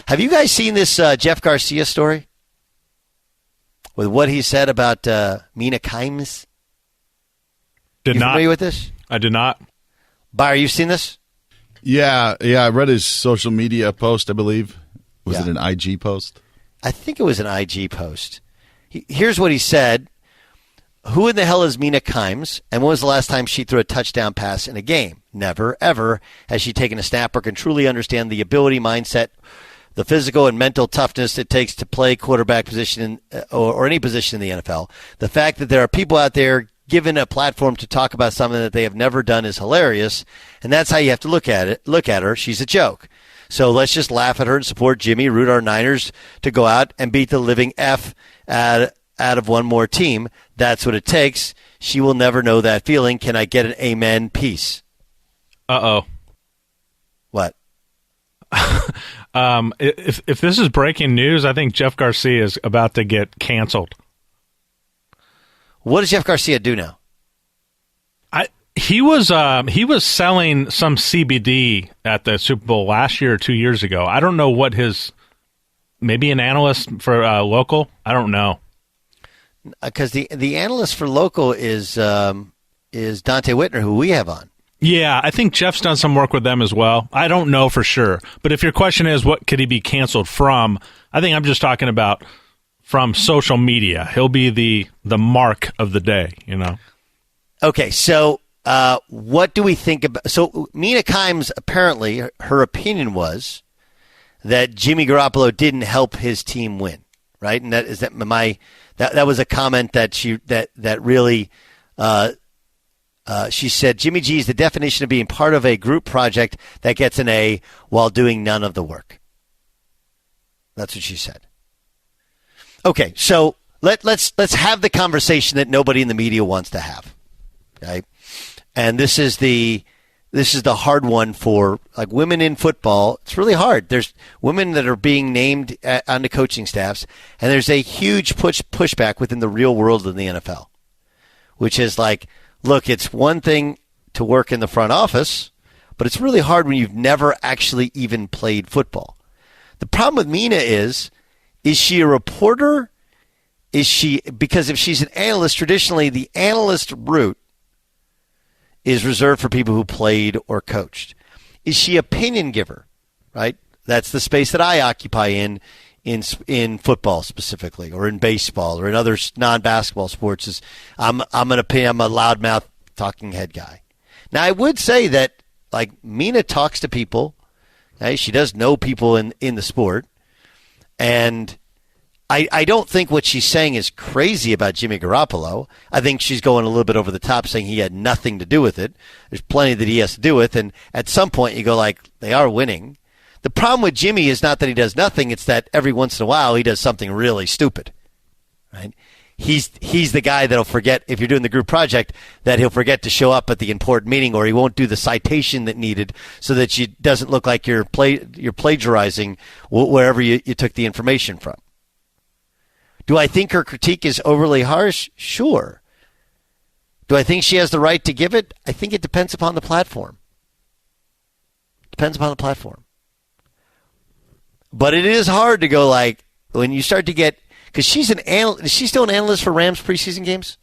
Have you guys seen this Jeff Garcia story? With what he said about Mina Kimes? Did you not. familiar with this? I did not. Byron, you seen this? Yeah. I read his social media post, I believe. Was it an IG post? I think it was an IG post. Here's what he said. Who in the hell is Mina Kimes, and when was the last time she threw a touchdown pass in a game? Never, ever has she taken a snap or can truly understand the ability, mindset, the physical and mental toughness it takes to play quarterback position or any position in the NFL. The fact that there are people out there given a platform to talk about something that they have never done is hilarious, and that's how you have to look at it. Look at her. She's a joke. So let's just laugh at her and support Jimmy, root our Niners to go out and beat the living F out of one more team. That's what it takes. She will never know that feeling. Can I get an amen? Peace. Uh-oh. What? If this is breaking news, I think Jeff Garcia is about to get canceled. What does Jeff Garcia do now? He was selling some CBD at the Super Bowl last year or 2 years ago. I don't know what maybe an analyst for local. I don't know. Because the analyst for local is Dante Whitner, who we have on. Yeah, I think Jeff's done some work with them as well. I don't know for sure. But if your question is what could he be canceled from, I think I'm just talking about from social media. He'll be the mark of the day, Okay, so what do we think about... So Mina Kimes, apparently, her opinion was that Jimmy Garoppolo didn't help his team win, right? And that was a comment that really... she said, Jimmy G is the definition of being part of a group project that gets an A while doing none of the work. That's what she said. Okay, so let's have the conversation that nobody in the media wants to have. Okay, and this is the hard one for like women in football. It's really hard. There's women that are being named on the coaching staffs, and there's a huge pushback within the real world in the NFL, which is like, look, it's one thing to work in the front office, but it's really hard when you've never actually even played football. The problem with Mina is she a reporter? Because if she's an analyst, traditionally the analyst route is reserved for people who played or coached. Is she opinion giver? Right? That's the space that I occupy in football specifically, or in baseball, or in other non-basketball sports. Is I'm a loudmouth talking head guy. Now I would say that like Mina talks to people. Okay? She does know people in the sport, and I don't think what she's saying is crazy about Jimmy Garoppolo. I think she's going a little bit over the top, saying he had nothing to do with it. There's plenty that he has to do with, and at some point you go like, they are winning. The problem with Jimmy is not that he does nothing; it's that every once in a while he does something really stupid. Right? He's the guy that'll forget, if you're doing the group project, that he'll forget to show up at the important meeting, or he won't do the citation that needed, so that it doesn't look like you're plagiarizing wherever you took the information from. Do I think her critique is overly harsh? Sure. Do I think she has the right to give it? I think it depends upon the platform. Depends upon the platform. But it is hard to go like, when you start to get, because she's is she still an analyst for Rams preseason games?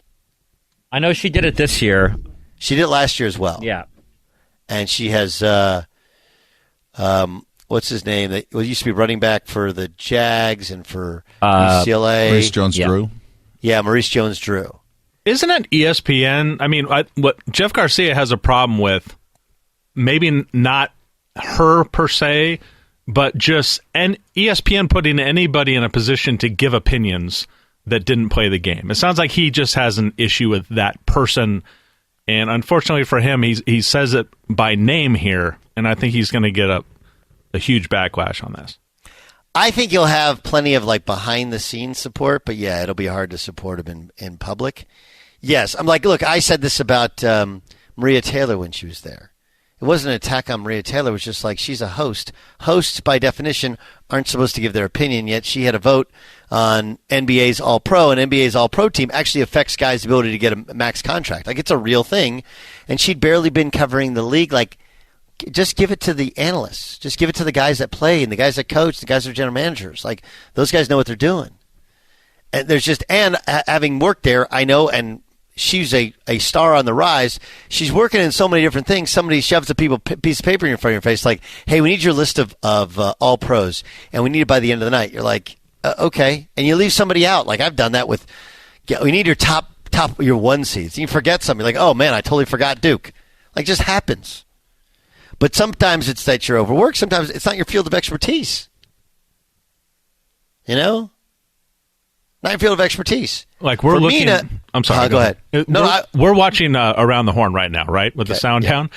I know she did it this year. She did it last year as well. Yeah. And she has, what's his name? That used to be running back for the Jags and for UCLA. Maurice Jones-Drew. Yeah, Maurice Jones-Drew. Isn't it ESPN? I mean, what Jeff Garcia has a problem with, maybe not her per se, but just ESPN putting anybody in a position to give opinions that didn't play the game. It sounds like he just has an issue with that person, and unfortunately for him, he says it by name here, and I think he's going to get a huge backlash on this. I think you'll have plenty of like behind-the-scenes support, but yeah, it'll be hard to support him in public. Yes, I'm like, look, I said this about Maria Taylor when she was there. It wasn't an attack on Maria Taylor. It was just like, she's a host. Hosts, by definition, aren't supposed to give their opinion, yet she had a vote on NBA's All-Pro, and NBA's All-Pro team actually affects guys' ability to get a max contract. Like, it's a real thing, and she'd barely been covering the league. Like, just give it to the analysts. Just give it to the guys that play and the guys that coach, the guys that are general managers. Like, those guys know what they're doing. And having worked there, I know, and she's a star on the rise. She's working in so many different things. Somebody shoves a piece of paper in front of your face like, hey, we need your list of all pros, and we need it by the end of the night. You're like, okay. And you leave somebody out. Like, I've done that with, we need your top your one seeds. You forget something. Like, oh, man, I totally forgot Duke. Like, just happens. But sometimes it's that you're overworked. Sometimes it's not your field of expertise. Not your field of expertise. Like, we're looking. Mina, I'm sorry. Go ahead. We're watching Around the Horn right now, right, with the sound down,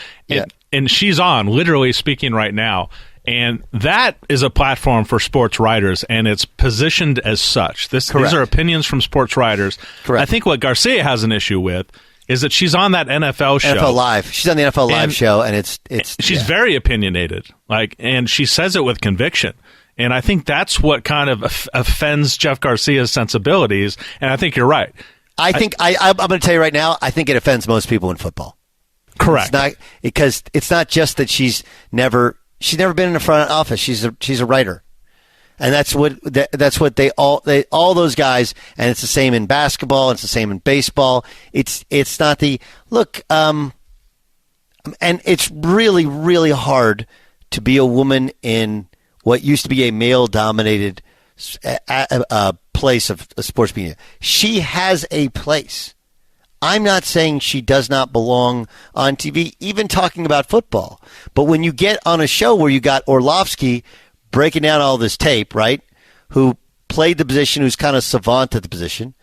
and she's on, literally speaking right now, and that is a platform for sports writers, and it's positioned as such. These are opinions from sports writers. Correct. I think what Garcia has an issue with is that she's on that NFL show, NFL Live. She's on the NFL Live show, and it's she's very opinionated, and she says it with conviction. And I think that's what kind of offends Jeff Garcia's sensibilities. And I think you're right. I'm going to tell you right now, I think it offends most people in football. Correct. It's not, because it's not just that she's never been in the front office. She's a writer. And that's what they all those guys, and it's the same in basketball, it's the same in baseball. It's not the look, and it's really, really hard to be a woman in what used to be a male-dominated place of sports media. She has a place. I'm not saying she does not belong on TV, even talking about football. But when you get on a show where you got Orlovsky breaking down all this tape, right, who played the position, who's kind of savant at the position,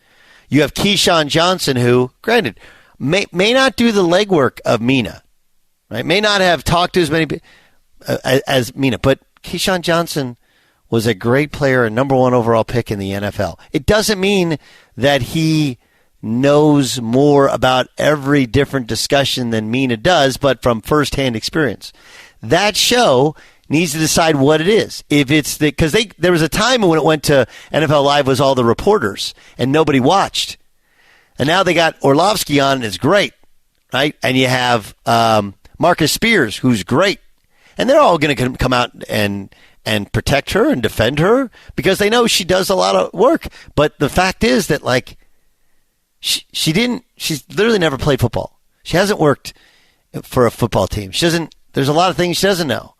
you have Keyshawn Johnson, who, granted, may not do the legwork of Mina, right? May not have talked to as many as Mina, but Keyshawn Johnson was a great player, a number one overall pick in the NFL. It doesn't mean that he knows more about every different discussion than Mina does, but from firsthand experience. That show needs to decide what it is. If it's because there was a time when it went to NFL Live was all the reporters and nobody watched, and now they got Orlovsky on and it's great, right? And you have Marcus Spears, who's great. And they're all going to come out and protect her and defend her because they know she does a lot of work. But the fact is that, like, she's literally never played football. She hasn't worked for a football team. There's a lot of things she doesn't know.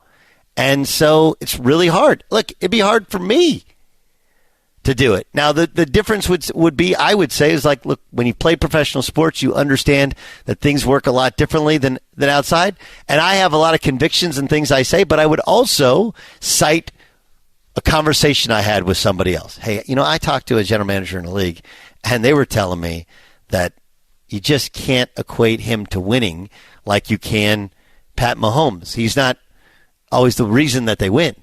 And so it's really hard. Look, it'd be hard for me to do it. Now, the difference would be, I would say, is like, look, when you play professional sports, you understand that things work a lot differently than outside. And I have a lot of convictions in things I say, but I would also cite a conversation I had with somebody else. Hey, I talked to a general manager in the league, and they were telling me that you just can't equate him to winning like you can Pat Mahomes. He's not always the reason that they win.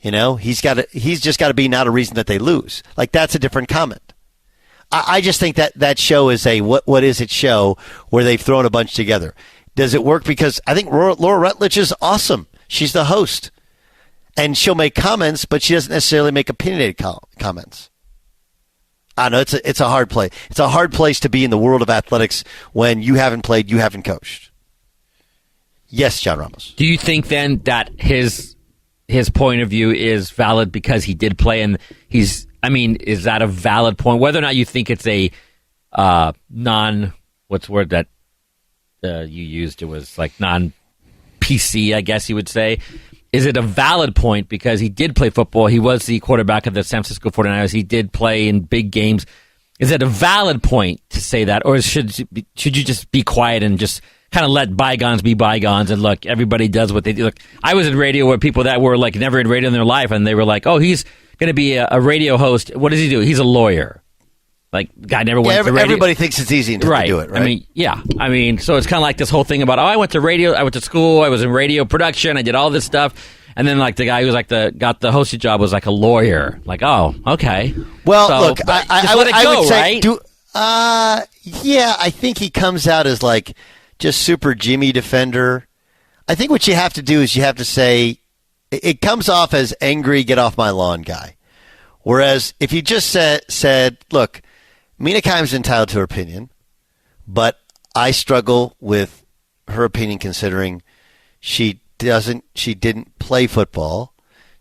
He's just got to be not a reason that they lose. Like, that's a different comment. I just think that show is a what is it show where they've thrown a bunch together. Does it work? Because I think Laura Rutledge is awesome. She's the host. And she'll make comments, but she doesn't necessarily make opinionated comments. I know it's a hard play. It's a hard place to be in the world of athletics when you haven't played, you haven't coached. Yes, John Ramos. Do you think then that his point of view is valid because he did play, and is that a valid point? Whether or not you think it's a what's the word that you used? It was like non-PC, I guess you would say. Is it a valid point because he did play football? He was the quarterback of the San Francisco 49ers. He did play in big games. Is it a valid point to say that, or should you just be quiet and just kind of let bygones be bygones and look, everybody does what they do. Look, I was in radio where people that were like never in radio in their life, and they were like, oh, he's going to be a radio host. What does he do? He's a lawyer. Like, guy never went to radio. Everybody thinks it's easy to do it, right? So it's kind of like this whole thing about, I went to radio, I went to school, I was in radio production, I did all this stuff. And then, like, the guy who's like got the hosted job was like a lawyer. Like, oh, okay. Well, look, I would say, right? I think he comes out as like just super Jimmy defender. I think what you have to do is you have to say, it comes off as angry, get off my lawn guy. Whereas if you just said, look, Mina Kimes is entitled to her opinion, but I struggle with her opinion considering she didn't play football.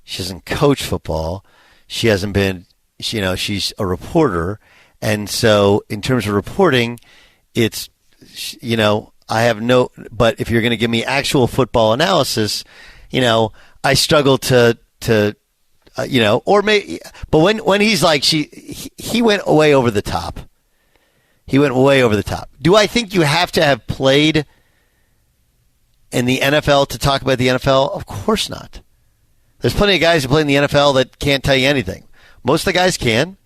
She doesn't coach football. She hasn't been, she's a reporter. And so in terms of reporting, it's, I have but if you're going to give me actual football analysis, I struggle to or maybe, but when he's like, he went way over the top. He went way over the top. Do I think you have to have played in the NFL to talk about the NFL? Of course not. There's plenty of guys who play in the NFL that can't tell you anything. Most of the guys can,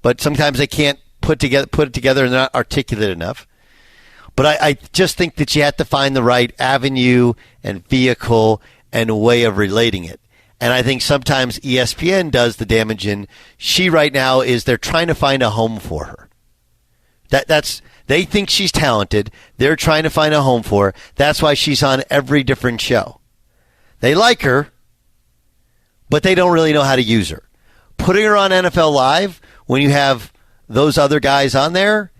but sometimes they can't put it together and they're not articulate enough. But I just think that you have to find the right avenue and vehicle and way of relating it. And I think sometimes ESPN does the damage in she right now is they're trying to find a home for her. They think she's talented. They're trying to find a home for her. That's why she's on every different show. They like her, but they don't really know how to use her. Putting her on NFL Live when you have those other guys on there,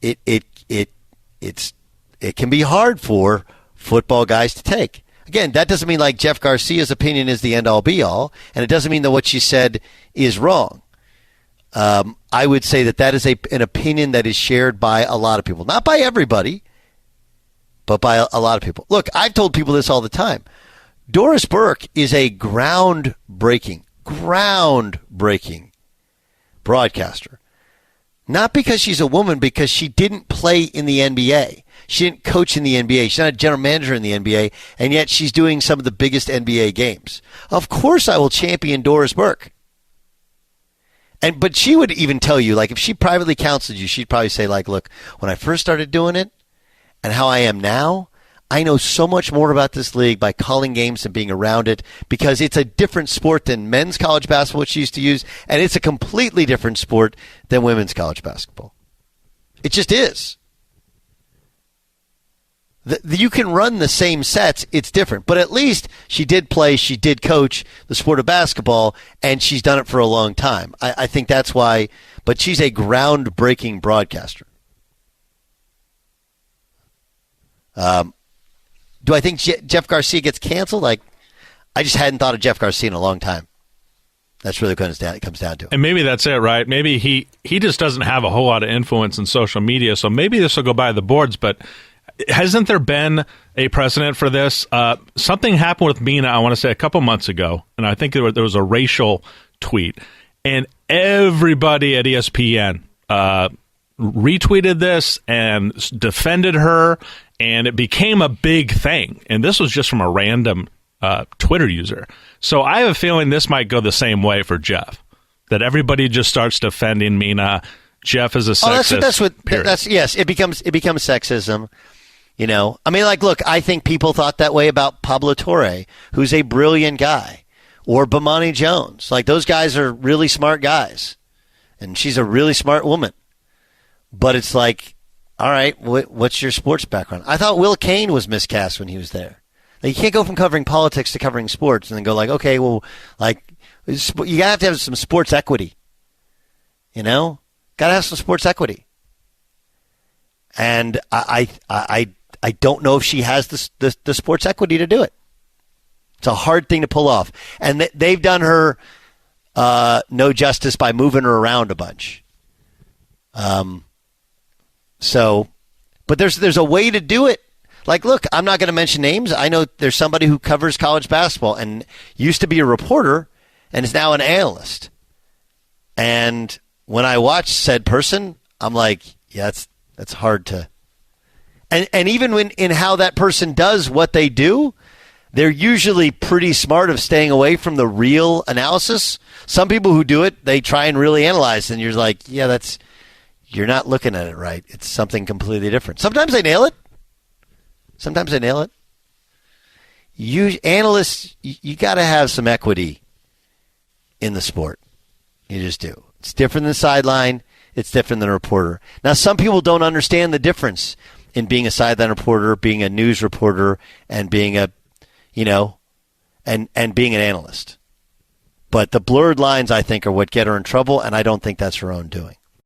it can be hard for football guys to take. Again, that doesn't mean like Jeff Garcia's opinion is the end-all be-all, and it doesn't mean that what she said is wrong. I would say that is an opinion that is shared by a lot of people. Not by everybody, but by a lot of people. Look, I've told people this all the time. Doris Burke is a groundbreaking broadcaster. Not because she's a woman, because she didn't play in the NBA. She didn't coach in the NBA. She's not a general manager in the NBA, and yet she's doing some of the biggest NBA games. Of course I will champion Doris Burke. But she would even tell you, like, if she privately counseled you, she'd probably say, like, look, when I first started doing it and how I am now, I know so much more about this league by calling games and being around it because it's a different sport than men's college basketball, which she used to use, and it's a completely different sport than women's college basketball. It just is. You can run the same sets. It's different. But at least she did play, she did coach the sport of basketball, and she's done it for a long time. I think that's why. But she's a groundbreaking broadcaster. Do I think Jeff Garcia gets canceled? I just hadn't thought of Jeff Garcia in a long time. That's really what it comes down to. And maybe that's it, right? Maybe he just doesn't have a whole lot of influence in social media, so maybe this will go by the boards, but hasn't there been a precedent for this? Something happened with Mina, I want to say, a couple months ago, and I think there was a racial tweet, and everybody at ESPN retweeted this and defended her, and it became a big thing. And this was just from a random Twitter user. So I have a feeling this might go the same way for Jeff, that everybody just starts defending Mina. Jeff is a sexist. Yes, it becomes sexism. I mean, look, I think people thought that way about Pablo Torre, who's a brilliant guy, or Bomani Jones. Like, those guys are really smart guys, and she's a really smart woman. But it's like, all right, what's your sports background? I thought Will Cain was miscast when he was there. Like, you can't go from covering politics to covering sports and then go like, okay, well, like, you have to have some sports equity. Got to have some sports equity. And I don't know if she has the sports equity to do it. It's a hard thing to pull off. And they've done her no justice by moving her around a bunch. But there's a way to do it. Like, look, I'm not going to mention names. I know there's somebody who covers college basketball and used to be a reporter and is now an analyst. And when I watch said person, I'm like, yeah, that's hard to. And even in how that person does what they do, they're usually pretty smart of staying away from the real analysis. Some people who do it, they try and really analyze, and you're like, yeah, you're not looking at it right. It's something completely different. Sometimes they nail it. Analysts, you got to have some equity in the sport. You just do. It's different than sideline. It's different than a reporter. Now, some people don't understand the difference in being a sideline reporter, being a news reporter, and being and being an analyst. But the blurred lines, I think, are what get her in trouble, and I don't think that's her own doing.